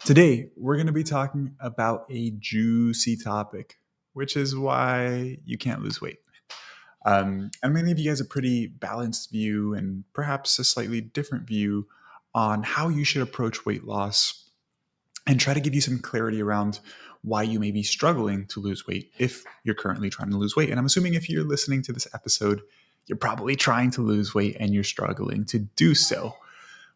Today, we're going to be talking about a juicy topic, which is why you can't lose weight. I'm going to give you guys a pretty balanced view and perhaps a slightly different view on how you should approach weight loss and try to give you some clarity around why you may be struggling to lose weight if you're currently trying to lose weight. And I'm assuming if you're listening to this episode, you're probably trying to lose weight and you're struggling to do so.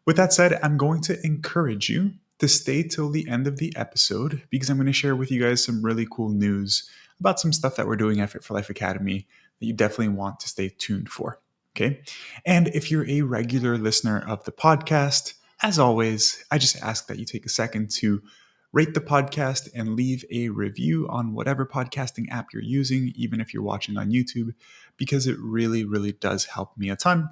With that said, I'm going to encourage you to stay till the end of the episode because I'm going to share with you guys some really cool news about some stuff that we're doing at Fit for Life Academy that you definitely want to stay tuned for. Okay. And if you're a regular listener of the podcast, as always, I just ask that you take a second to rate the podcast and leave a review on whatever podcasting app you're using, even if you're watching on YouTube, because it really, really does help me a ton.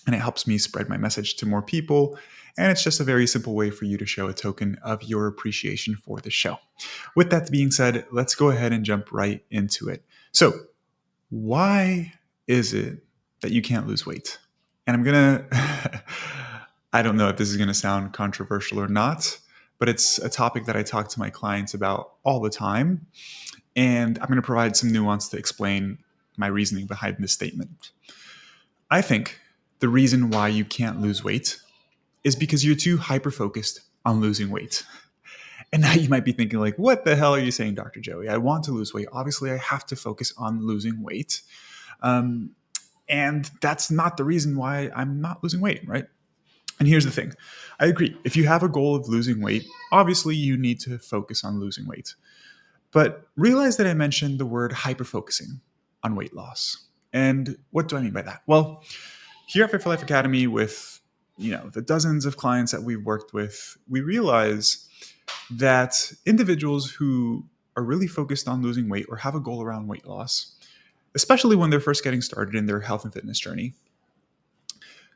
And it helps me spread my message to more people. And it's just a very simple way for you to show a token of your appreciation for the show. With that being said, let's go ahead and jump right into it. So, why is it that you can't lose weight? And I'm going to, I don't know if this is going to sound controversial or not, but it's a topic that I talk to my clients about all the time. And I'm going to provide some nuance to explain my reasoning behind this statement. I think the reason why you can't lose weight is because you're too hyper-focused on losing weight. And now you might be thinking like, what the hell are you saying, Dr. Joey? I want to lose weight. Obviously, I have to focus on losing weight. And that's not the reason why I'm not losing weight, right? And here's the thing. I agree. If you have a goal of losing weight, obviously you need to focus on losing weight. But realize that I mentioned the word hyper-focusing on weight loss. And what do I mean by that? Well, here at Fit for Life Academy, with the dozens of clients that we've worked with, we realize that individuals who are really focused on losing weight or have a goal around weight loss, especially when they're first getting started in their health and fitness journey,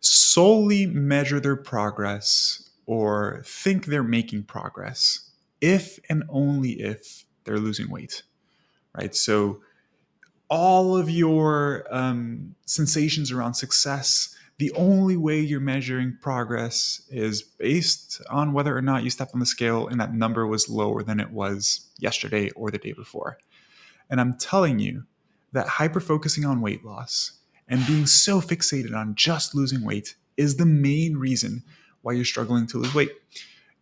solely measure their progress or think they're making progress if and only if they're losing weight, right? So all of your sensations around success, the only way you're measuring progress is based on whether or not you stepped on the scale and that number was lower than it was yesterday or the day before. And I'm telling you that hyper-focusing on weight loss and being so fixated on just losing weight is the main reason why you're struggling to lose weight.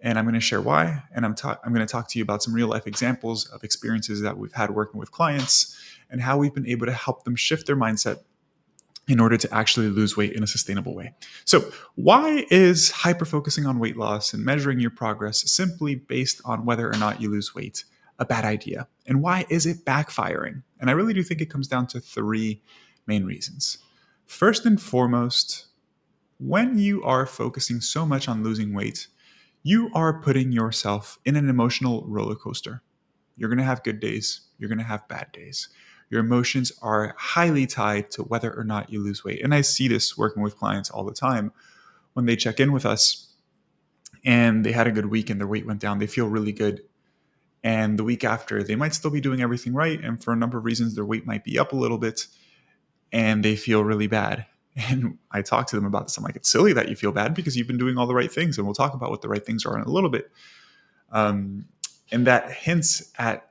And I'm going to share why. And I'm going to talk to you about some real life examples of experiences that we've had working with clients and how we've been able to help them shift their mindset in order to actually lose weight in a sustainable way. So why is hyper-focusing on weight loss and measuring your progress simply based on whether or not you lose weight a bad idea? And why is it backfiring? And I really do think it comes down to three main reasons. First and foremost, when you are focusing so much on losing weight, you are putting yourself in an emotional roller coaster. You're going to have good days. You're going to have bad days. Your emotions are highly tied to whether or not you lose weight. And I see this working with clients all the time. When they check in with us and they had a good week and their weight went down, they feel really good. And the week after, they might still be doing everything right. And for a number of reasons, their weight might be up a little bit and they feel really bad. And I talk to them about this. I'm like, it's silly that you feel bad because you've been doing all the right things. And we'll talk about what the right things are in a little bit. And that hints at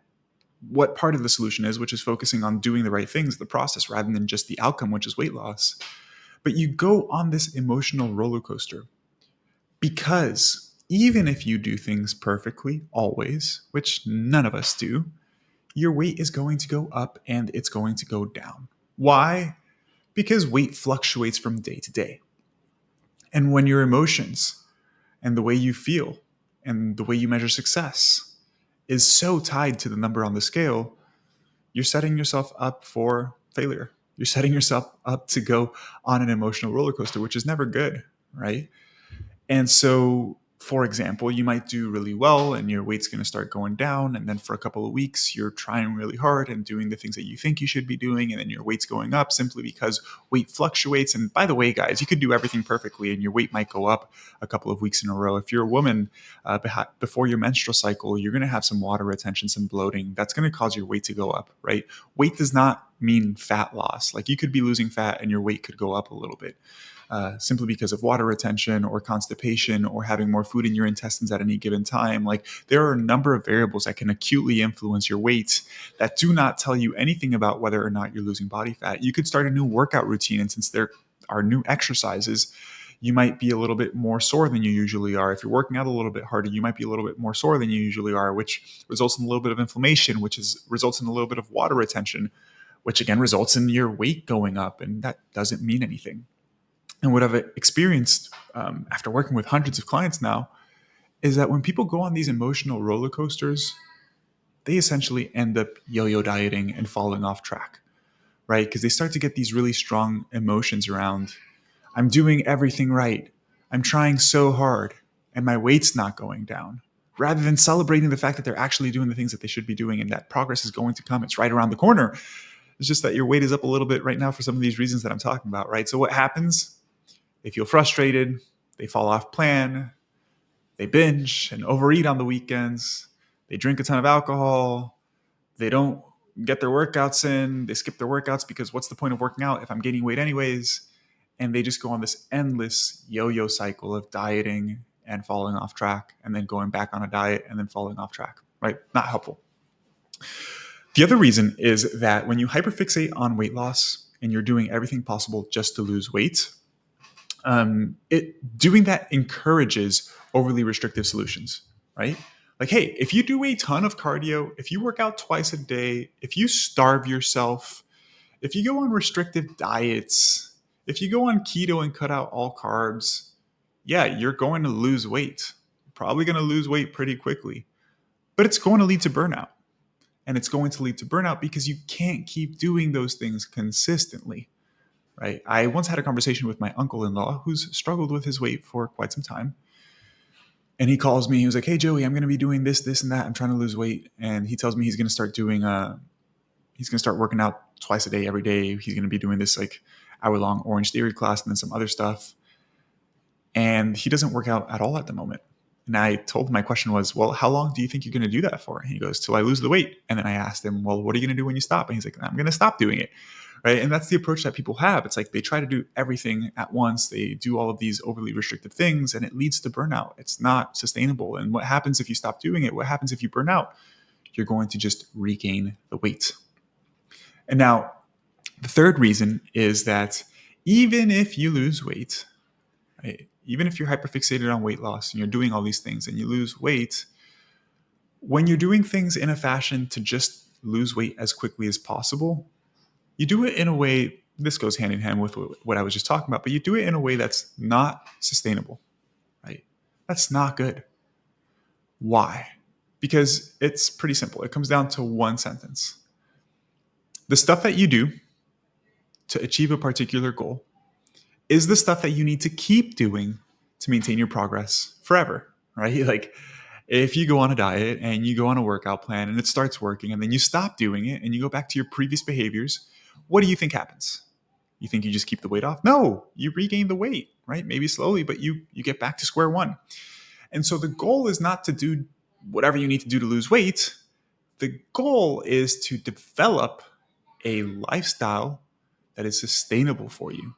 what part of the solution is, which is focusing on doing the right things, the process, rather than just the outcome, which is weight loss. But you go on this emotional roller coaster because even if you do things perfectly, always, which none of us do, your weight is going to go up and it's going to go down. Why? Because weight fluctuates from day to day. And when your emotions and the way you feel and the way you measure success is so tied to the number on the scale, you're setting yourself up for failure. You're setting yourself up to go on an emotional roller coaster, which is never good, right? And so, for example, you might do really well and your weight's going to start going down. And then for a couple of weeks, you're trying really hard and doing the things that you think you should be doing. And then your weight's going up simply because weight fluctuates. And by the way, guys, you could do everything perfectly and your weight might go up a couple of weeks in a row. If you're a woman, before your menstrual cycle, you're going to have some water retention, some bloating. That's going to cause your weight to go up, right? Weight does not mean fat loss. Like you could be losing fat and your weight could go up a little bit. simply because of water retention or constipation or having more food in your intestines at any given time. Like, there are a number of variables that can acutely influence your weight that do not tell you anything about whether or not you're losing body fat. You could start a new workout routine, and since there are new exercises, you might be a little bit more sore than you usually are. If you're working out a little bit harder, you might be a little bit more sore than you usually are, which results in a little bit of inflammation, results in a little bit of water retention, which again results in your weight going up, and that doesn't mean anything. And what I've experienced after working with hundreds of clients now is that when people go on these emotional roller coasters, they essentially end up yo-yo dieting and falling off track, right? Because they start to get these really strong emotions around, I'm doing everything right, I'm trying so hard, and my weight's not going down. Rather than celebrating the fact that they're actually doing the things that they should be doing and that progress is going to come, it's right around the corner. It's just that your weight is up a little bit right now for some of these reasons that I'm talking about, right? So what happens? They feel frustrated, they fall off plan, they binge and overeat on the weekends, they drink a ton of alcohol, they don't get their workouts in, they skip their workouts because what's the point of working out if I'm gaining weight anyways? And they just go on this endless yo-yo cycle of dieting and falling off track and then going back on a diet and then falling off track, right? Not helpful. The other reason is that when you hyperfixate on weight loss and you're doing everything possible just to lose weight, doing that encourages overly restrictive solutions, right? Like, hey, if you do a ton of cardio, if you work out twice a day, if you starve yourself, if you go on restrictive diets, if you go on keto and cut out all carbs, yeah, you're going to lose weight. You're probably going to lose weight pretty quickly, but it's going to lead to burnout. And it's going to lead to burnout because you can't keep doing those things consistently. Right. I once had a conversation with my uncle-in-law who's struggled with his weight for quite some time. And he calls me, he was like, hey, Joey, I'm going to be doing this, this, and that. I'm trying to lose weight. And he tells me he's going to start working out twice a day, every day. He's going to be doing this like hour-long Orange Theory class and then some other stuff. And he doesn't work out at all at the moment. And I told him, my question was, well, how long do you think you're going to do that for? And he goes, till I lose the weight. And then I asked him, well, what are you going to do when you stop? And he's like, I'm going to stop doing it. Right. And that's the approach that people have. It's like they try to do everything at once. They do all of these overly restrictive things and it leads to burnout. It's not sustainable. And what happens if you stop doing it? What happens if you burn out? You're going to just regain the weight. And now the third reason is that even if you lose weight, right, even if you're hyperfixated on weight loss and you're doing all these things and you lose weight, when you're doing things in a fashion to just lose weight as quickly as possible, you do it in a way, this goes hand in hand with what I was just talking about, but you do it in a way that's not sustainable, right? That's not good. Why? Because it's pretty simple. It comes down to one sentence. The stuff that you do to achieve a particular goal is the stuff that you need to keep doing to maintain your progress forever, right? Like, if you go on a diet and you go on a workout plan and it starts working and then you stop doing it and you go back to your previous behaviors, what do you think happens? You think you just keep the weight off? No, you regain the weight, right? Maybe slowly, but you get back to square one. And so the goal is not to do whatever you need to do to lose weight. The goal is to develop a lifestyle that is sustainable for you,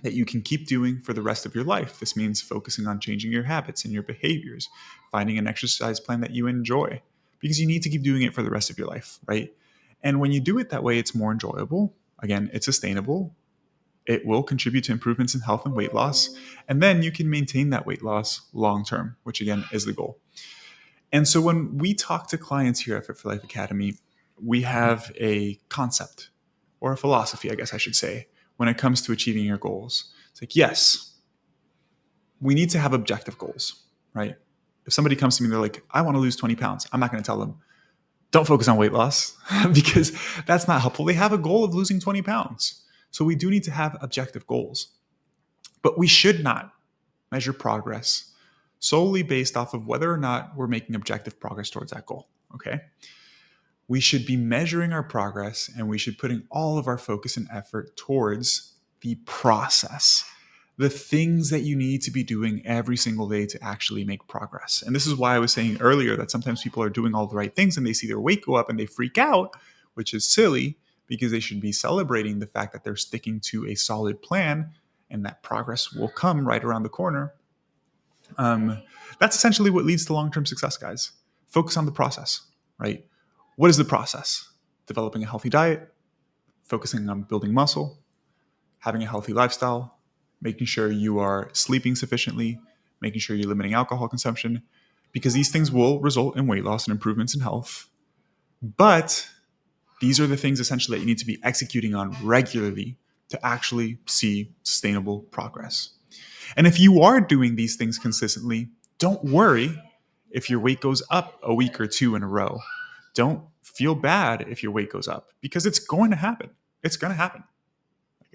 that you can keep doing for the rest of your life. This means focusing on changing your habits and your behaviors, finding an exercise plan that you enjoy, because you need to keep doing it for the rest of your life, right? And when you do it that way, it's more enjoyable. Again, it's sustainable. It will contribute to improvements in health and weight loss. And then you can maintain that weight loss long term, which again is the goal. And so when we talk to clients here at Fit for Life Academy, we have a concept or a philosophy, I guess I should say, when it comes to achieving your goals. It's like, yes, we need to have objective goals, right? If somebody comes to me and they're like, I want to lose 20 pounds, I'm not going to tell them, don't focus on weight loss because that's not helpful. They have a goal of losing 20 pounds. So we do need to have objective goals, but we should not measure progress solely based off of whether or not we're making objective progress towards that goal, okay? We should be measuring our progress and we should putting all of our focus and effort towards the process, the things that you need to be doing every single day to actually make progress. And this is why I was saying earlier that sometimes people are doing all the right things and they see their weight go up and they freak out, which is silly because they should be celebrating the fact that they're sticking to a solid plan and that progress will come right around the corner. That's essentially what leads to long-term success, guys. Focus on the process, right? What is the process? Developing a healthy diet, focusing on building muscle, having a healthy lifestyle, making sure you are sleeping sufficiently, making sure you're limiting alcohol consumption, because these things will result in weight loss and improvements in health. But these are the things essentially that you need to be executing on regularly to actually see sustainable progress. And if you are doing these things consistently, don't worry if your weight goes up a week or two in a row. Don't feel bad if your weight goes up, because it's going to happen. It's going to happen.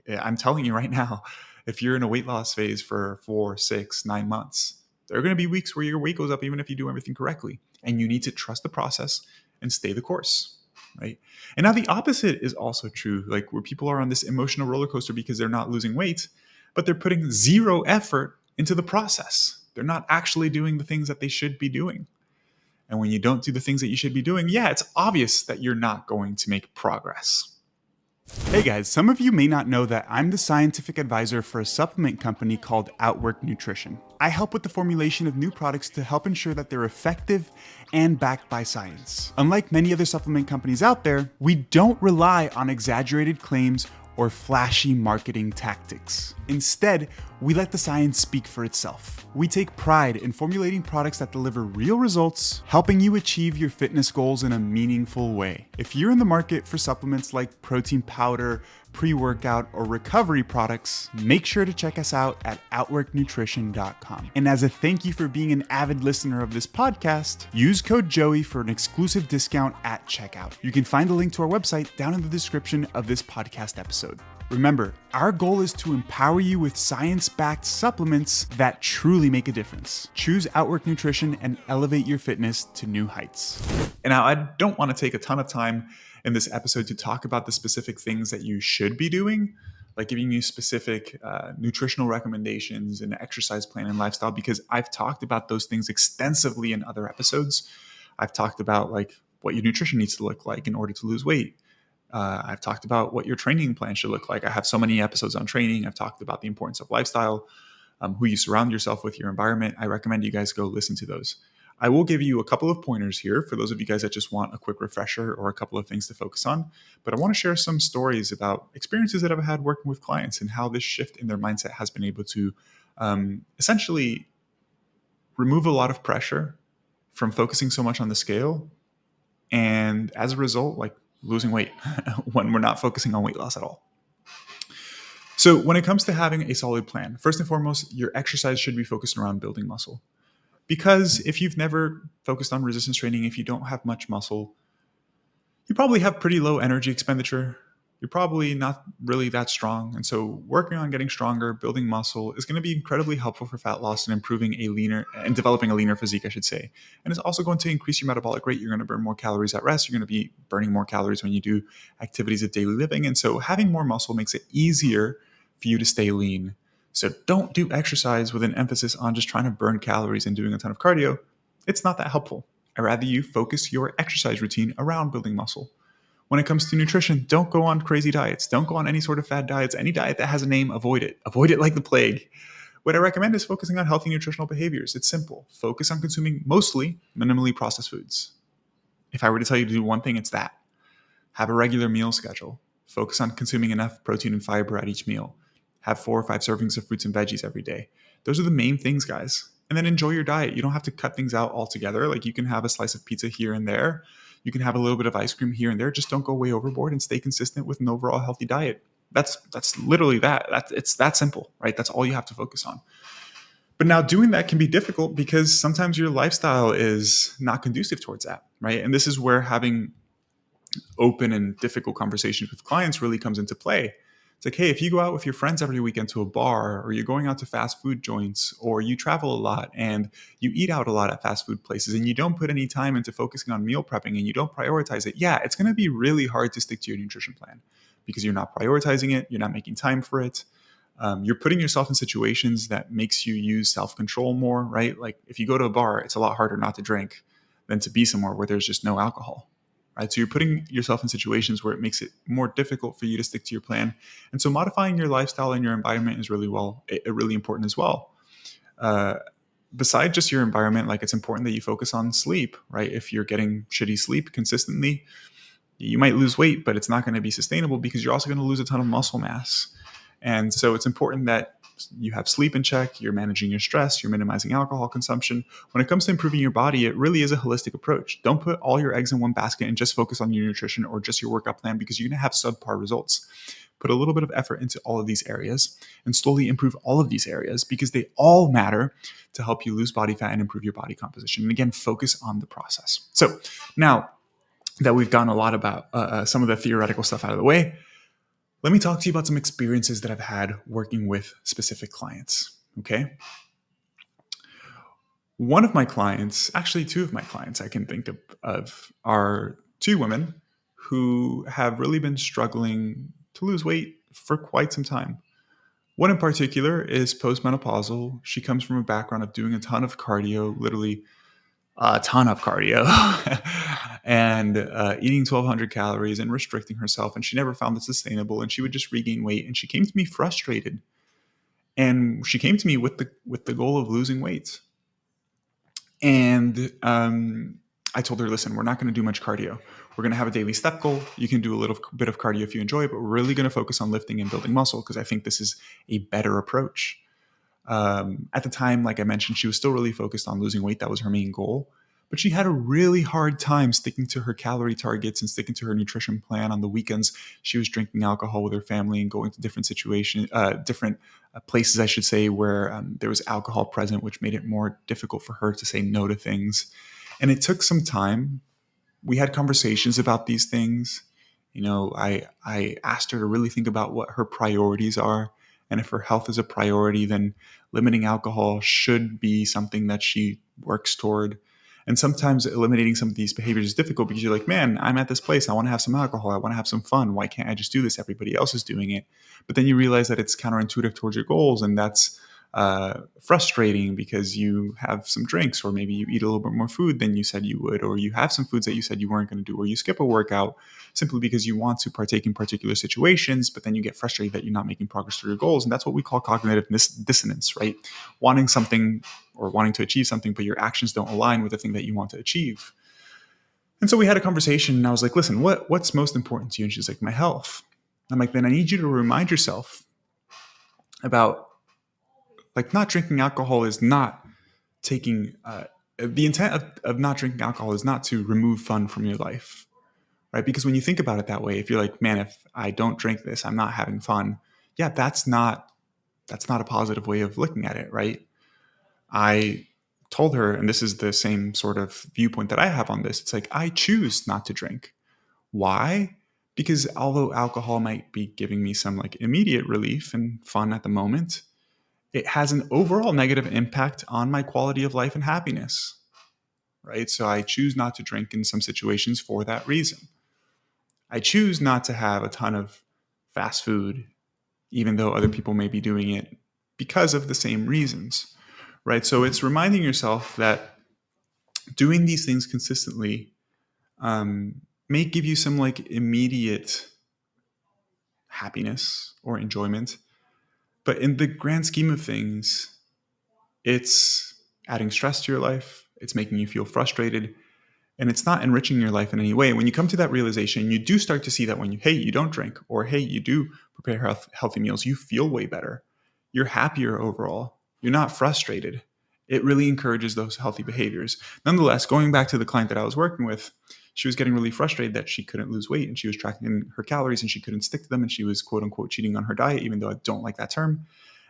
I'm telling you right now, if you're in a weight loss phase for 4, 6, 9 months, there are going to be weeks where your weight goes up even if you do everything correctly. And you need to trust the process and stay the course, right? And now the opposite is also true, like where people are on this emotional roller coaster because they're not losing weight, but they're putting zero effort into the process. They're not actually doing the things that they should be doing. And when you don't do the things that you should be doing, yeah, it's obvious that you're not going to make progress. Hey guys, some of you may not know that I'm the scientific advisor for a supplement company called Outwork Nutrition. I help with the formulation of new products to help ensure that they're effective and backed by science. Unlike many other supplement companies out there, we don't rely on exaggerated claims or flashy marketing tactics. Instead, we let the science speak for itself. We take pride in formulating products that deliver real results, helping you achieve your fitness goals in a meaningful way. If you're in the market for supplements like protein powder, pre-workout, or recovery products, make sure to check us out at outworknutrition.com. And as a thank you for being an avid listener of this podcast, use code Joey for an exclusive discount at checkout. You can find the link to our website down in the description of this podcast episode. Remember, our goal is to empower you with science-backed supplements that truly make a difference. Choose Outwork Nutrition and elevate your fitness to new heights. And now I don't want to take a ton of time in this episode to talk about the specific things that you should be doing, like giving you specific nutritional recommendations and exercise plan and lifestyle, because I've talked about those things extensively in other episodes. I've talked about like what your nutrition needs to look like in order to lose weight. I've talked about what your training plan should look like. I have so many episodes on training. I've talked about the importance of lifestyle, who you surround yourself with, your environment. I recommend you guys go listen to those. I will give you a couple of pointers here for those of you guys that just want a quick refresher or a couple of things to focus on. But I want to share some stories about experiences that I've had working with clients and how this shift in their mindset has been able to essentially remove a lot of pressure from focusing so much on the scale. And as a result, like losing weight when we're not focusing on weight loss at all. So when it comes to having a solid plan, first and foremost, your exercise should be focused around building muscle. Because if you've never focused on resistance training, if you don't have much muscle, you probably have pretty low energy expenditure. You're probably not really that strong. And so working on getting stronger, building muscle is going to be incredibly helpful for fat loss and improving a leaner and developing a leaner physique, I should say. And it's also going to increase your metabolic rate. You're going to burn more calories at rest. You're going to be burning more calories when you do activities of daily living. And so having more muscle makes it easier for you to stay lean. So don't do exercise with an emphasis on just trying to burn calories and doing a ton of cardio. It's not that helpful. I'd rather you focus your exercise routine around building muscle. When it comes to nutrition, don't go on crazy diets. Don't go on any sort of fad diets. Any diet that has a name, avoid it. Avoid it like the plague. What I recommend is focusing on healthy nutritional behaviors. It's simple. Focus on consuming mostly minimally processed foods. If I were to tell you to do one thing, it's that. Have a regular meal schedule. Focus on consuming enough protein and fiber at each meal. Have 4 or 5 servings of fruits and veggies every day. Those are the main things, guys. And then enjoy your diet. You don't have to cut things out altogether. Like you can have a slice of pizza here and there. You can have a little bit of ice cream here and there. Just don't go way overboard and stay consistent with an overall healthy diet. That's literally that. It's that simple, right? That's all you have to focus on. But now doing that can be difficult because sometimes your lifestyle is not conducive towards that, right? And this is where having open and difficult conversations with clients really comes into play. It's like, hey, if you go out with your friends every weekend to a bar, or you're going out to fast food joints, or you travel a lot and you eat out a lot at fast food places and you don't put any time into focusing on meal prepping and you don't prioritize it, yeah, it's going to be really hard to stick to your nutrition plan because you're not prioritizing it. You're not making time for it. You're putting yourself in situations that makes you use self-control more, right? Like if you go to a bar, it's a lot harder not to drink than to be somewhere where there's just no alcohol. right? So you're putting yourself in situations where it makes it more difficult for you to stick to your plan. And so modifying your lifestyle and your environment is really important as well. Uh, Besides just your environment, like, it's important that you focus on sleep, right? If you're getting shitty sleep consistently, you might lose weight, but it's not going to be sustainable because you're also going to lose a ton of muscle mass. And so it's important that you have sleep in check, you're managing your stress, you're minimizing alcohol consumption. When it comes to improving your body, it really is a holistic approach. Don't put all your eggs in one basket and just focus on your nutrition or just your workout plan, because you're going to have subpar results. Put a little bit of effort into all of these areas and slowly improve all of these areas, because they all matter to help you lose body fat and improve your body composition. And again, focus on the process. So now that we've gotten a lot about some of the theoretical stuff out of the way, let me talk to you about some experiences that I've had working with specific clients. Okay. One of my clients, actually two of my clients I can think of are two women who have really been struggling to lose weight for quite some time. One in particular is postmenopausal. She comes from a background of doing a ton of cardio, literally a ton of cardio, and eating 1,200 calories and restricting herself. And she never found it sustainable. And she would just regain weight. And she came to me frustrated. And she came to me with the goal of losing weight. And I told her, listen, we're not going to do much cardio. We're going to have a daily step goal. You can do a little bit of cardio if you enjoy it, but we're really going to focus on lifting and building muscle, because I think this is a better approach. At the time, like I mentioned, she was still really focused on losing weight. That was her main goal. But she had a really hard time sticking to her calorie targets and sticking to her nutrition plan. On the weekends, she was drinking alcohol with her family and going to different situations, different places, I should say, where there was alcohol present, which made it more difficult for her to say no to things. And it took some time. We had conversations about these things. I asked her to really think about what her priorities are. And if her health is a priority, then limiting alcohol should be something that she works toward. And sometimes eliminating some of these behaviors is difficult, because you're like, man, I'm at this place. I want to have some alcohol. I want to have some fun. Why can't I just do this? Everybody else is doing it. But then you realize that it's counterintuitive towards your goals. And that's frustrating, because you have some drinks, or maybe you eat a little bit more food than you said you would, or you have some foods that you said you weren't going to do, or you skip a workout simply because you want to partake in particular situations, but then you get frustrated that you're not making progress to your goals. And that's what we call cognitive dissonance, right? Wanting something or wanting to achieve something, but your actions don't align with the thing that you want to achieve. And so we had a conversation, and I was like, listen, what's most important to you? And she's like, my health. I'm like, then I need you to remind yourself about, like, not drinking alcohol is not taking the intent of not drinking alcohol is not to remove fun from your life, right? Because when you think about it that way, if you're like, man, if I don't drink this, I'm not having fun. Yeah, that's not a positive way of looking at it, right? I told her, and this is the same sort of viewpoint that I have on this. It's like, I choose not to drink. Why? Because although alcohol might be giving me some like immediate relief and fun at the moment, it has an overall negative impact on my quality of life and happiness, right? So I choose not to drink in some situations for that reason. I choose not to have a ton of fast food, even though other people may be doing it, because of the same reasons, right? So it's reminding yourself that doing these things consistently may give you some like immediate happiness or enjoyment, but in the grand scheme of things, it's adding stress to your life. It's making you feel frustrated, and it's not enriching your life in any way. When you come to that realization, you do start to see that when you don't drink, or hey, you do prepare healthy meals, you feel way better. You're happier overall. You're not frustrated. It really encourages those healthy behaviors. Nonetheless, going back to the client that I was working with, she was getting really frustrated that she couldn't lose weight, and she was tracking her calories and she couldn't stick to them, and she was quote unquote cheating on her diet, even though I don't like that term.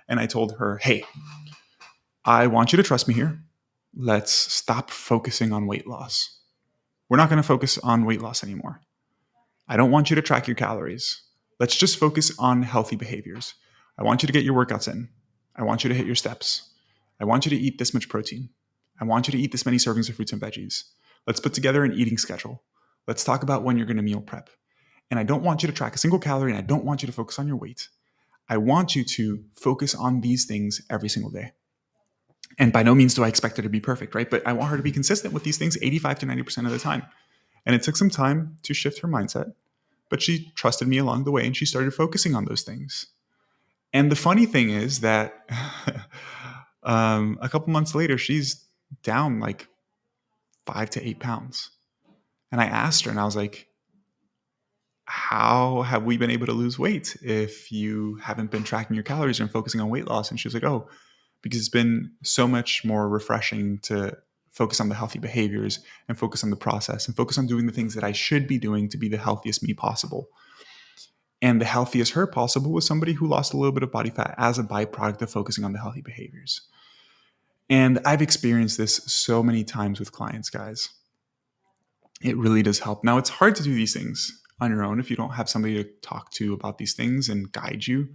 And I told her, hey, I want you to trust me here. Let's stop focusing on weight loss. We're not going to focus on weight loss anymore. I don't want you to track your calories. Let's just focus on healthy behaviors. I want you to get your workouts in. I want you to hit your steps. I want you to eat this much protein. I want you to eat this many servings of fruits and veggies. Let's put together an eating schedule. Let's talk about when you're going to meal prep. And I don't want you to track a single calorie, and I don't want you to focus on your weight. I want you to focus on these things every single day. And by no means do I expect her to be perfect, right? But I want her to be consistent with these things 85 to 90% of the time. And it took some time to shift her mindset, but she trusted me along the way and she started focusing on those things. And the funny thing is that a couple months later, she's down like 5 to 8 pounds. And I asked her and I was like, how have we been able to lose weight if you haven't been tracking your calories and focusing on weight loss? And she was like, oh, because it's been so much more refreshing to focus on the healthy behaviors and focus on the process and focus on doing the things that I should be doing to be the healthiest me possible. And the healthiest her possible was somebody who lost a little bit of body fat as a byproduct of focusing on the healthy behaviors. And I've experienced this so many times with clients, guys. It really does help. Now, it's hard to do these things on your own if you don't have somebody to talk to about these things and guide you.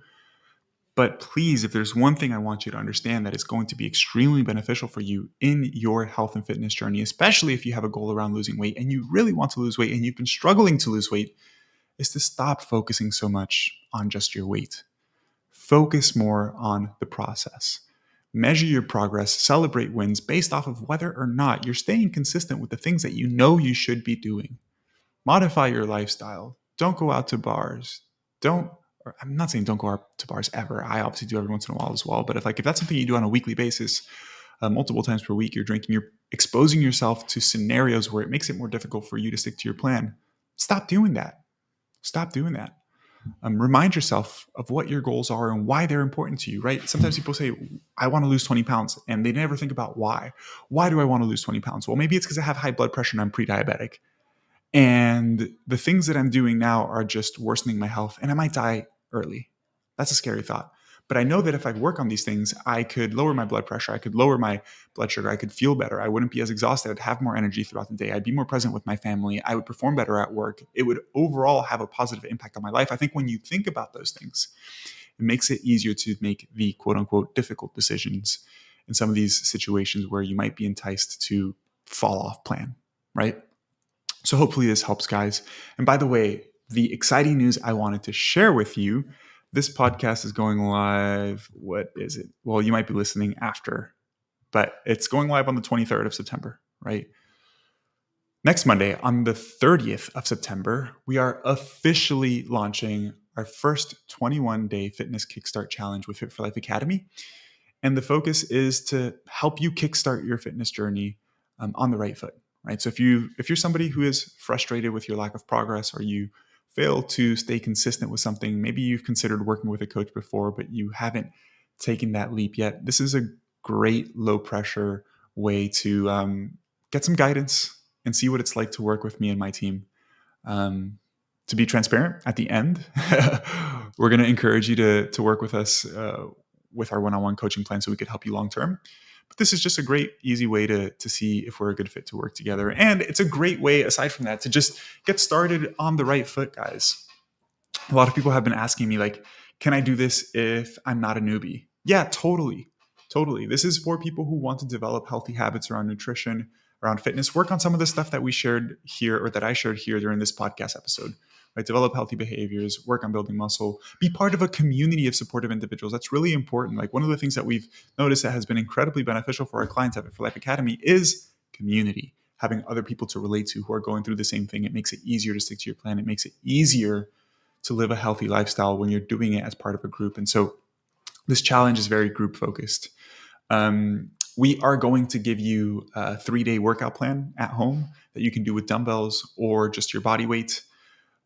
But please, if there's one thing I want you to understand that is going to be extremely beneficial for you in your health and fitness journey, especially if you have a goal around losing weight and you really want to lose weight and you've been struggling to lose weight, is to stop focusing so much on just your weight. Focus more on the process. Measure your progress, celebrate wins based off of whether or not you're staying consistent with the things that you know you should be doing. Modify your lifestyle. Don't go out to bars. I'm not saying don't go out to bars ever. I obviously do every once in a while as well. But if that's something you do on a weekly basis, multiple times per week, you're drinking, you're exposing yourself to scenarios where it makes it more difficult for you to stick to your plan. Stop doing that. Stop doing that. Remind yourself of what your goals are and why they're important to you, right? Sometimes people say, I want to lose 20 pounds, and they never think about why. Why do I want to lose 20 pounds? Well, maybe it's because I have high blood pressure and I'm pre-diabetic. And the things that I'm doing now are just worsening my health, and I might die early. That's a scary thought. But I know that if I work on these things, I could lower my blood pressure. I could lower my blood sugar. I could feel better. I wouldn't be as exhausted. I'd have more energy throughout the day. I'd be more present with my family. I would perform better at work. It would overall have a positive impact on my life. I think when you think about those things, it makes it easier to make the quote unquote difficult decisions in some of these situations where you might be enticed to fall off plan, right? So hopefully this helps, guys. And by the way, the exciting news I wanted to share with you, this podcast is going live. What is it? Well, you might be listening after, but it's going live on the 23rd of September, right? Next Monday, on the 30th of September, we are officially launching our first 21-day fitness kickstart challenge with Fit for Life Academy. And the focus is to help you kickstart your fitness journey on the right foot, right? So if you're somebody who is frustrated with your lack of progress, or you fail to stay consistent with something, maybe you've considered working with a coach before, but you haven't taken that leap yet, this is a great low pressure way to get some guidance and see what it's like to work with me and my team. To be transparent, at the end, we're going to encourage you to work with us with our one-on-one coaching plan so we could help you long-term. But this is just a great, easy way to see if we're a good fit to work together. And it's a great way, aside from that, to just get started on the right foot, guys. A lot of people have been asking me, like, can I do this if I'm not a newbie? Yeah, totally. Totally. This is for people who want to develop healthy habits around nutrition, around fitness, work on some of the stuff that we shared here, or that I shared here during this podcast episode, right? Develop healthy behaviors, work on building muscle, be part of a community of supportive individuals. That's really important. Like, one of the things that we've noticed that has been incredibly beneficial for our clients at Fit for Life Academy is community, having other people to relate to who are going through the same thing. It makes it easier to stick to your plan. It makes it easier to live a healthy lifestyle when you're doing it as part of a group. And so this challenge is very group focused. We are going to give you a 3-day workout plan at home that you can do with dumbbells or just your body weight.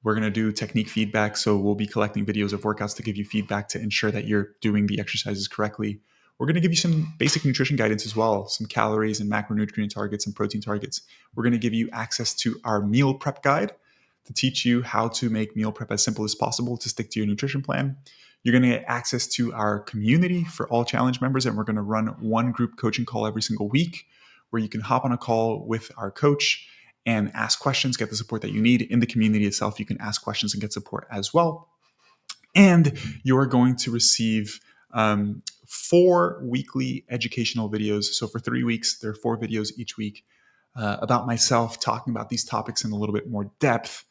We're going to do technique feedback. So we'll be collecting videos of workouts to give you feedback to ensure that you're doing the exercises correctly. We're going to give you some basic nutrition guidance as well, some calories and macronutrient targets and protein targets. We're going to give you access to our meal prep guide to teach you how to make meal prep as simple as possible to stick to your nutrition plan. You're going to get access to our community for all challenge members, and we're going to run one group coaching call every single week where you can hop on a call with our coach and ask questions, get the support that you need. In the community itself, you can ask questions and get support as well. And you're going to receive 4 weekly educational videos. So for 3 weeks, there are 4 videos each week about myself talking about these topics in a little bit more depth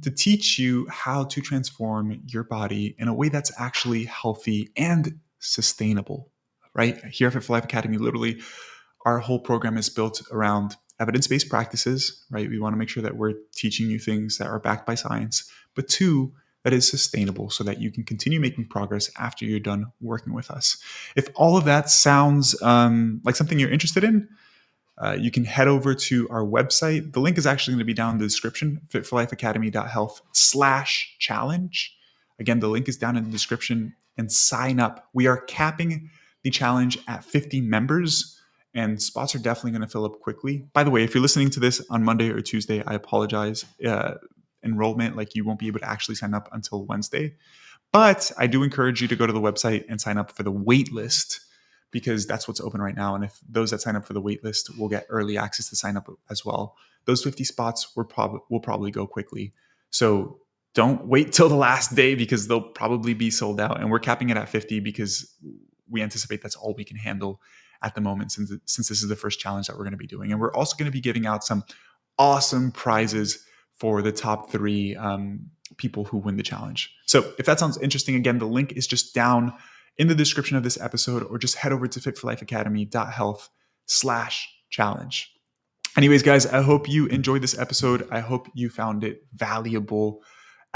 to teach you how to transform your body in a way that's actually healthy and sustainable, right? Here at Fit for Life Academy, literally, our whole program is built around evidence-based practices, right? We want to make sure that we're teaching you things that are backed by science, but 2, that is sustainable so that you can continue making progress after you're done working with us. If all of that sounds like something you're interested in, you can head over to our website. The link is actually going to be down in the description, fitforlifeacademy.health/challenge. Again, the link is down in the description, and sign up. We are capping the challenge at 50 members, and spots are definitely going to fill up quickly. By the way, if you're listening to this on Monday or Tuesday, I apologize. Enrollment, like, you won't be able to actually sign up until Wednesday. But I do encourage you to go to the website and sign up for the wait list, because that's what's open right now. And if those that sign up for the wait list will get early access to sign up as well. Those 50 spots will probably go quickly. So don't wait till the last day, because they'll probably be sold out. And we're capping it at 50 because we anticipate that's all we can handle at the moment, since this is the first challenge that we're going to be doing. And we're also going to be giving out some awesome prizes for the top 3 people who win the challenge. So if that sounds interesting, again, the link is just down in the description of this episode, or just head over to fitforlifeacademy.health/challenge. Anyways, guys, I hope you enjoyed this episode. I hope you found it valuable.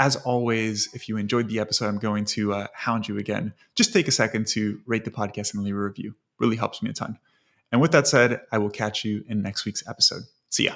As always, if you enjoyed the episode, I'm going to hound you again. Just take a second to rate the podcast and leave a review. Really helps me a ton. And with that said, I will catch you in next week's episode. See ya.